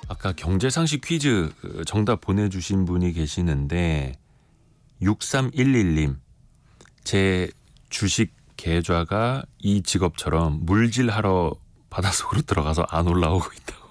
아까 경제상식 퀴즈 정답 보내주신 분이 계시는데 6311님 제 주식 계좌가 이 직업처럼 물질하러 바닷속으로 들어가서 안 올라오고 있다고.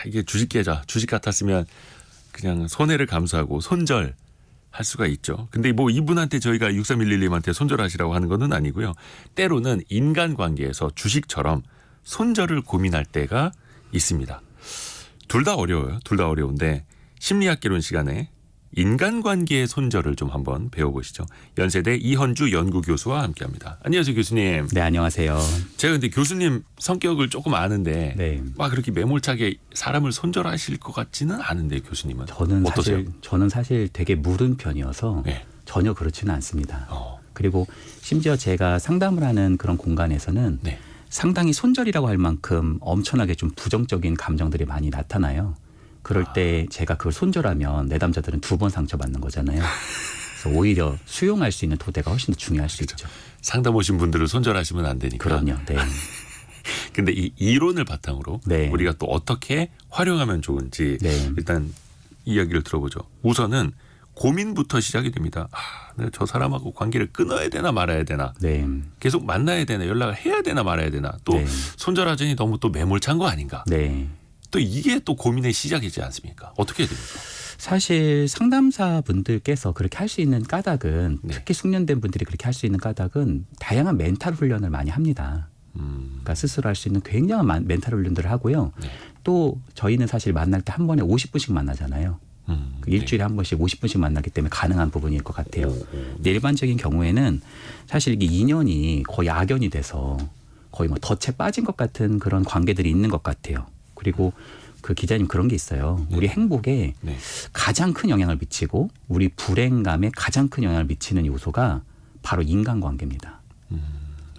이게 주식 계좌 주식 같았으면 그냥 손해를 감수하고 손절할 수가 있죠. 근데 뭐 이분한테 저희가 6311님한테 손절하시라고 하는 건 아니고요. 때로는 인간관계에서 주식처럼 손절을 고민할 때가 있습니다. 둘 다 어려워요. 둘 다 어려운데 심리학개론 시간에 인간관계의 손절을 좀 한번 배워보시죠. 연세대 이헌주 연구교수와 함께합니다. 안녕하세요 교수님. 네, 안녕하세요. 제가 근데 교수님 성격을 조금 아는데 네. 막 그렇게 매몰차게 사람을 손절하실 것 같지는 않은데 교수님은 어떠세요? 저는 사실 되게 무른 편이어서 네. 전혀 그렇지는 않습니다. 그리고 심지어 제가 상담을 하는 그런 공간에서는 네. 상당히 손절이라고 할 만큼 엄청나게 좀 부정적인 감정들이 많이 나타나요. 그럴 때 제가 그걸 손절하면 내담자들은 2번 상처받는 거잖아요. 그래서 오히려 수용할 수 있는 토대가 훨씬 더 중요할 수 있죠. 상담 오신 분들을 손절하시면 안 되니까. 그럼요. 네. 근데 이 이론을 바탕으로 네. 우리가 또 어떻게 활용하면 좋은지 네. 일단 이야기를 들어보죠. 우선은 고민부터 시작이 됩니다. 내가 저 사람하고 관계를 끊어야 되나 말아야 되나. 네. 계속 만나야 되나 연락을 해야 되나 말아야 되나. 또 네. 손절하자니 너무 또 매몰찬 거 아닌가. 네. 또 이게 또 고민의 시작이지 않습니까? 어떻게 해야 됩니까? 사실 상담사 분들께서 그렇게 할 수 있는 까닭은 네. 특히 숙련된 분들이 그렇게 할 수 있는 까닭은 다양한 멘탈 훈련을 많이 합니다. 그러니까 스스로 할 수 있는 굉장한 멘탈 훈련들을 하고요. 네. 또 저희는 사실 만날 때 한 번에 50분씩 만나잖아요. 일주일에 한 번씩 50분씩 만나기 때문에 가능한 부분일 것 같아요. 근데 일반적인 경우에는 사실 이게 인연이 거의 악연이 돼서 거의 뭐 덫에 빠진 것 같은 그런 관계들이 있는 것 같아요. 그리고 그 기자님 그런 게 있어요. 우리 행복에 네. 가장 큰 영향을 미치고 우리 불행감에 가장 큰 영향을 미치는 요소가 바로 인간관계입니다.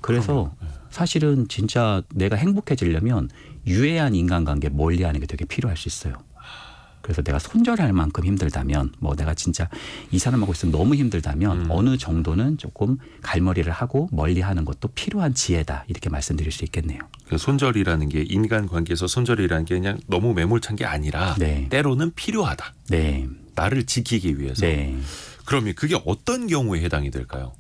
그래서 사실은 진짜 내가 행복해지려면 유해한 인간관계 멀리하는 게 되게 필요할 수 있어요. 그래서 내가 손절할 만큼 힘들다면 뭐 내가 진짜 이 사람하고 있으면 너무 힘들다면 어느 정도는 조금 갈머리를 하고 멀리하는 것도 필요한 지혜다 이렇게 말씀드릴 수 있겠네요. 그 손절이라는 게 인간관계에서 손절이라는 게 그냥 너무 매몰찬 게 아니라 네. 때로는 필요하다. 네. 나를 지키기 위해서. 네. 그러면 그게 어떤 경우에 해당이 될까요?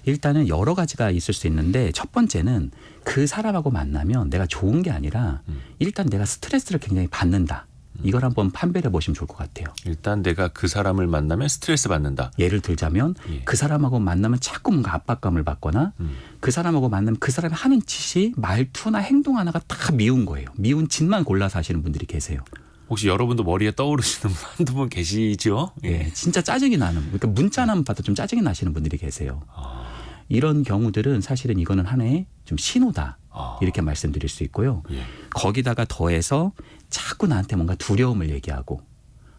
일단은 여러 가지가 있을 수 있는데 첫 번째는 그 사람하고 만나면 내가 좋은 게 아니라 일단 내가 스트레스를 굉장히 받는다. 이걸 한번 판별해 보시면 좋을 것 같아요. 일단 내가 그 사람을 만나면 스트레스 받는다. 예를 들자면 예. 그 사람하고 만나면 자꾸 뭔가 압박감을 받거나 그 사람하고 만나면 그 사람이 하는 짓이 말투나 행동 하나가 다 미운 거예요. 미운 짓만 골라서 하시는 분들이 계세요. 혹시 여러분도 머리에 떠오르시는 분 한두 분 계시죠? 예, 진짜 짜증이 나는 그러니까 문자만 봐도 좀 짜증이 나시는 분들이 계세요. 이런 경우들은 사실은 이거는 하나의 좀 신호다. 이렇게 말씀드릴 수 있고요. 예. 거기다가 더해서 자꾸 나한테 뭔가 두려움을 얘기하고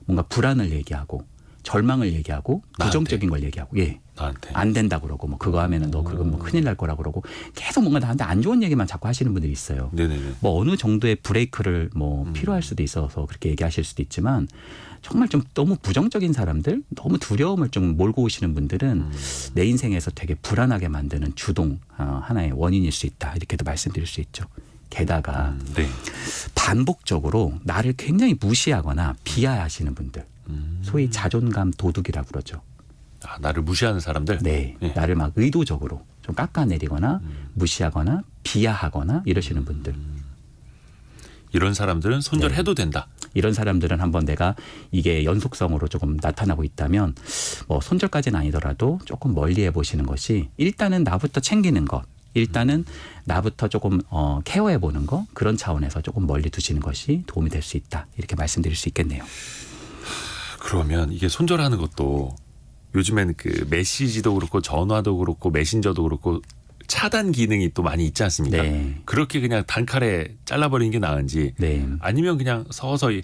뭔가 불안을 얘기하고 절망을 얘기하고 부정적인 걸 얘기하고 나한테. 안 된다 그러고 뭐 그거 하면은 너 그거 뭐 큰일 날 거라 그러고 계속 뭔가 나한테 안 좋은 얘기만 자꾸 하시는 분들이 있어요. 네네네. 뭐 어느 정도의 브레이크를 뭐 필요할 수도 있어서 그렇게 얘기하실 수도 있지만 정말 좀 너무 부정적인 사람들, 너무 두려움을 좀 몰고 오시는 분들은 내 인생에서 되게 불안하게 만드는 주동 하나의 원인일 수 있다. 이렇게도 말씀드릴 수 있죠. 게다가 네. 반복적으로 나를 굉장히 무시하거나 비하하시는 분들, 소위 자존감 도둑이라고 그러죠. 나를 무시하는 사람들? 네, 예. 나를 막 의도적으로 좀 깎아내리거나 무시하거나 비하하거나 이러시는 분들. 이런 사람들은 손절해도 된다. 이런 사람들은 한번 내가 이게 연속성으로 조금 나타나고 있다면 뭐 손절까지는 아니더라도 조금 멀리 해보시는 것이 일단은 나부터 챙기는 것, 일단은 나부터 조금 케어해 보는 거 그런 차원에서 조금 멀리 두시는 것이 도움이 될 수 있다. 이렇게 말씀드릴 수 있겠네요. 그러면 이게 손절하는 것도 요즘엔 그 메시지도 그렇고 전화도 그렇고 메신저도 그렇고 차단 기능이 또 많이 있지 않습니까? 네. 그렇게 그냥 단칼에 잘라버리는 게 나은지 네. 아니면 그냥 서서히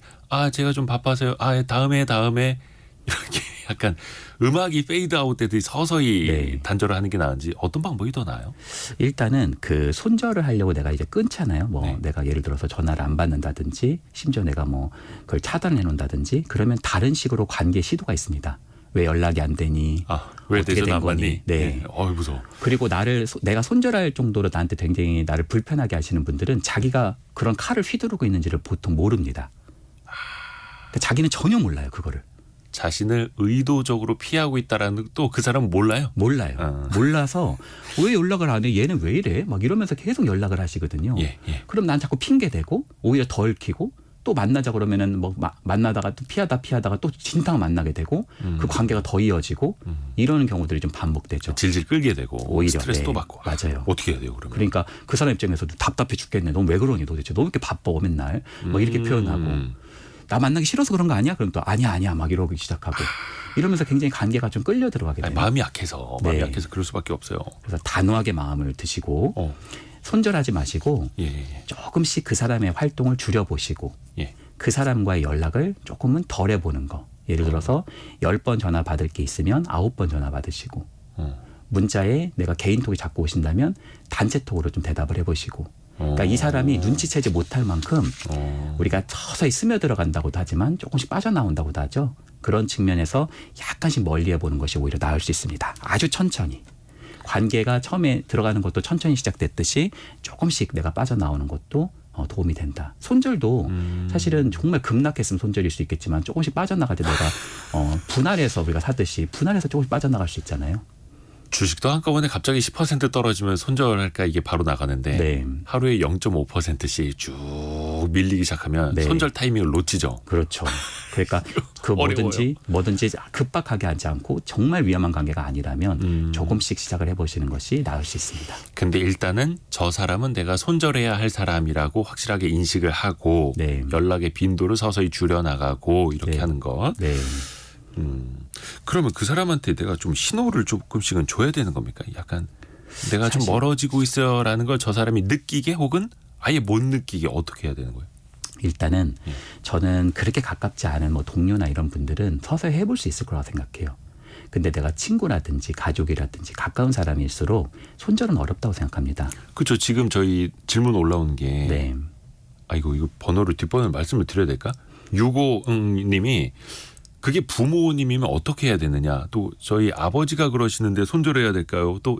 제가 좀 바빠서요. 다음에 이렇게 약간 음악이 페이드 아웃 되듯이 서서히 네. 단절을 하는 게 나은지 어떤 방법이 더 나아요? 일단은 그 손절을 하려고 내가 이제 끊잖아요. 뭐 네. 내가 예를 들어서 전화를 안 받는다든지 심지어 내가 뭐 그걸 차단해 놓는다든지 그러면 다른 식으로 관계 시도가 있습니다. 왜 연락이 안 되니? 왜 어떻게 대전 된 안 거니? 받니? 네. 무서워. 그리고 내가 손절할 정도로 나한테 굉장히 나를 불편하게 하시는 분들은 자기가 그런 칼을 휘두르고 있는지를 보통 모릅니다. 그러니까 자기는 전혀 몰라요, 그거를. 자신을 의도적으로 피하고 있다라는 또 그 사람은 몰라요. 몰라요. 몰라서 왜 연락을 안 해? 얘는 왜 이래? 막 이러면서 계속 연락을 하시거든요. 예. 그럼 난 자꾸 핑계 대고 오히려 더 얽히고 또 만나자 그러면은 뭐 만나다가 또 피하다가 또 진탕 만나게 되고 그 관계가 더 이어지고 이러는 경우들이 좀 반복되죠. 질질 끌게 되고 오히려 스트레스 네, 또 받고. 맞아요. 어떻게 해야 돼요, 그러면? 그러니까 그 사람 입장에서도 답답해 죽겠네. 너 왜 그러니 도대체? 너 왜 이렇게 바빠 맨날? 뭐 이렇게 표현하고 나 만나기 싫어서 그런 거 아니야? 그럼 또 아니야 막 이러기 시작하고 이러면서 굉장히 관계가 좀 끌려 들어가게 돼요. 마음이 약해서 그럴 수밖에 없어요. 그래서 단호하게 마음을 드시고 손절하지 마시고 예. 조금씩 그 사람의 활동을 줄여보시고 예. 그 사람과의 연락을 조금은 덜 해보는 거. 예를 들어서 10번 전화 받을 게 있으면 9번 전화 받으시고 문자에 내가 개인톡이 자꾸 오신다면 단체톡으로 좀 대답을 해보시고 그러니까 이 사람이 눈치채지 못할 만큼 우리가 서서히 스며들어간다고도 하지만 조금씩 빠져나온다고도 하죠. 그런 측면에서 약간씩 멀리 해보는 것이 오히려 나을 수 있습니다. 아주 천천히. 관계가 처음에 들어가는 것도 천천히 시작됐듯이 조금씩 내가 빠져나오는 것도 도움이 된다. 손절도 사실은 정말 급락했으면 손절일 수 있겠지만 조금씩 빠져나갈 때 내가 분할해서 우리가 사듯이 분할해서 조금씩 빠져나갈 수 있잖아요. 주식도 한꺼번에 갑자기 10% 떨어지면 손절할까 이게 바로 나가는데 네. 하루에 0.5%씩 쭉 밀리기 시작하면 네. 손절 타이밍을 놓치죠. 그렇죠. 그러니까 그 뭐든지 급박하게 하지 않고 정말 위험한 관계가 아니라면 조금씩 시작을 해보시는 것이 나을 수 있습니다. 근데 일단은 저 사람은 내가 손절해야 할 사람이라고 확실하게 인식을 하고 네. 연락의 빈도를 서서히 줄여나가고 이렇게 네. 하는 것. 네. 그러면 그 사람한테 내가 좀 신호를 조금씩은 줘야 되는 겁니까? 약간 내가 좀 멀어지고 있어요라는 걸 저 사람이 느끼게 혹은 아예 못 느끼게 어떻게 해야 되는 거예요? 일단은 저는 그렇게 가깝지 않은 뭐 동료나 이런 분들은 서서히 해볼 수 있을 거라고 생각해요. 근데 내가 친구라든지 가족이라든지 가까운 사람일수록 손절은 어렵다고 생각합니다. 그렇죠. 지금 저희 질문 올라온 게 네. 이거 번호를 뒷번호 말씀을 드려야 될까? 65님이 그게 부모님이면 어떻게 해야 되느냐. 또 저희 아버지가 그러시는데 손절해야 될까요? 또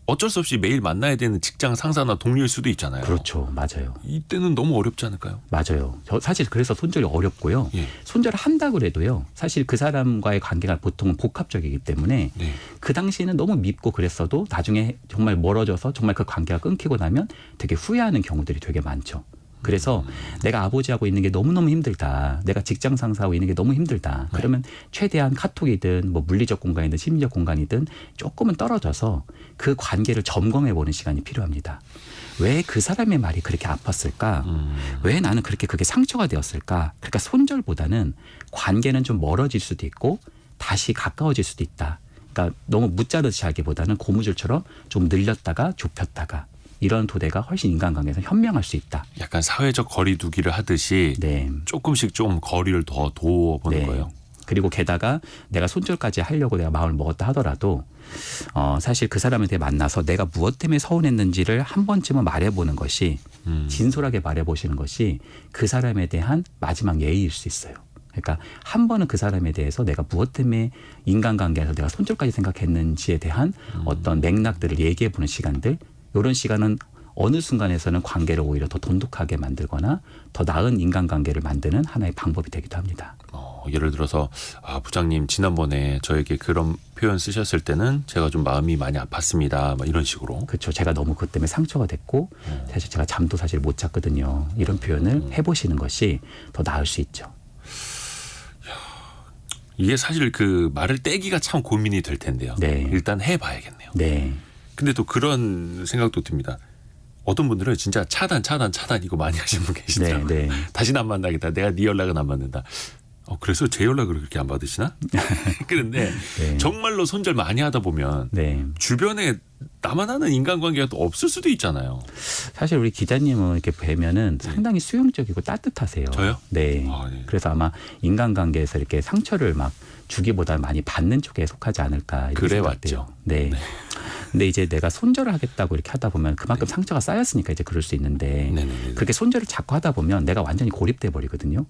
어쩔 수 없이 매일 만나야 되는 직장 상사나 동료일 수도 있잖아요. 그렇죠. 맞아요. 이때는 너무 어렵지 않을까요? 맞아요. 사실 그래서 손절이 어렵고요. 예. 손절을 한다 그래도요. 사실 그 사람과의 관계가 보통은 복합적이기 때문에 네. 그 당시에는 너무 밉고 그랬어도 나중에 정말 멀어져서 정말 그 관계가 끊기고 나면 되게 후회하는 경우들이 되게 많죠. 그래서 내가 아버지하고 있는 게 너무너무 힘들다. 내가 직장 상사하고 있는 게 너무 힘들다. 그러면 최대한 카톡이든 뭐 물리적 공간이든 심리적 공간이든 조금은 떨어져서 그 관계를 점검해 보는 시간이 필요합니다. 왜 그 사람의 말이 그렇게 아팠을까? 왜 나는 그게 상처가 되었을까? 그러니까 손절보다는 관계는 좀 멀어질 수도 있고 다시 가까워질 수도 있다. 그러니까 너무 무자르듯이 하기보다는 고무줄처럼 좀 늘렸다가 좁혔다가 이런 도대가 훨씬 인간관계에서 현명할 수 있다. 약간 사회적 거리두기를 하듯이 네. 조금씩 좀 거리를 더 두어보는 네. 거예요. 그리고 게다가 내가 손절까지 하려고 내가 마음을 먹었다 하더라도 사실 그 사람한테 만나서 내가 무엇 때문에 서운했는지를 한 번쯤은 말해보는 것이 진솔하게 말해보시는 것이 그 사람에 대한 마지막 예의일 수 있어요. 그러니까 한 번은 그 사람에 대해서 내가 무엇 때문에 인간관계에서 내가 손절까지 생각했는지에 대한 어떤 맥락들을 얘기해보는 시간들 이런 시간은 어느 순간에서는 관계를 오히려 더 돈독하게 만들거나 더 나은 인간관계를 만드는 하나의 방법이 되기도 합니다. 예를 들어서 부장님 지난번에 저에게 그런 표현 쓰셨을 때는 제가 좀 마음이 많이 아팠습니다. 막 이런 식으로. 그렇죠. 제가 너무 그것 때문에 상처가 됐고 사실 제가 잠도 사실 못 잤거든요. 이런 표현을 해보시는 것이 더 나을 수 있죠. 이게 사실 그 말을 떼기가 참 고민이 될 텐데요. 네. 일단 해봐야겠네요. 네. 근데 또 그런 생각도 듭니다. 어떤 분들은 진짜 차단 이거 많이 하시는 분 계시더라고요. 네, 네. 다시는 안 만나겠다. 내가 네 연락은 안 받는다. 그래서 제 연락을 그렇게 안 받으시나? 그런데 네. 정말로 손절 많이 하다 보면 네. 주변에 나만 아는 인간관계가 또 없을 수도 있잖아요. 사실 우리 기자님은 이렇게 뵈면은 상당히 수용적이고 따뜻하세요. 저요? 네. 네. 그래서 아마 인간관계에서 이렇게 상처를 막 주기보다 많이 받는 쪽에 속하지 않을까. 이렇게 그래 생각돼요. 왔죠. 네. 근데 이제 내가 손절을 하겠다고 이렇게 하다 보면 그만큼 상처가 쌓였으니까 이제 그럴 수 있는데 네네네. 그렇게 손절을 자꾸 하다 보면 내가 완전히 고립돼 버리거든요.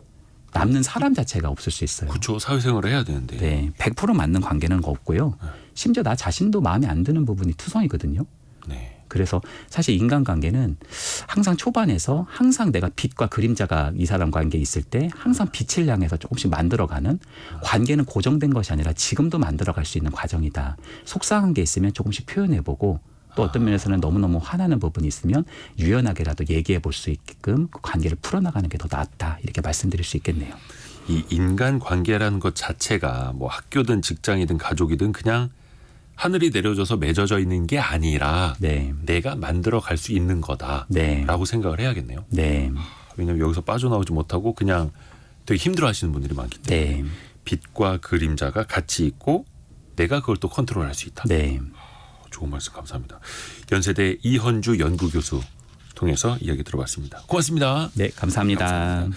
남는 사람 자체가 없을 수 있어요. 그렇죠. 사회생활을 해야 되는데. 네, 100% 맞는 관계는 없고요. 심지어 나 자신도 마음에 안 드는 부분이 투성이거든요. 네. 그래서 사실 인간관계는 항상 초반에서 항상 내가 빛과 그림자가 이 사람 관계에 있을 때 항상 빛을 향해서 조금씩 만들어가는, 관계는 고정된 것이 아니라 지금도 만들어갈 수 있는 과정이다. 속상한 게 있으면 조금씩 표현해보고, 또 어떤 면에서는 너무너무 화나는 부분이 있으면 유연하게라도 얘기해 볼 수 있게끔 그 관계를 풀어나가는 게 더 낫다, 이렇게 말씀드릴 수 있겠네요. 이 인간관계라는 것 자체가 뭐 학교든 직장이든 가족이든 그냥 하늘이 내려줘서 맺어져 있는 게 아니라 네. 내가 만들어 갈 수 있는 거다라고 네. 생각을 해야겠네요. 네. 왜냐하면 여기서 빠져나오지 못하고 그냥 되게 힘들어하시는 분들이 많기 때문에 네. 빛과 그림자가 같이 있고 내가 그걸 또 컨트롤할 수 있다. 네. 좋은 말씀 감사합니다. 연세대 이헌주 연구교수 통해서 이야기 들어봤습니다. 고맙습니다. 네, 감사합니다.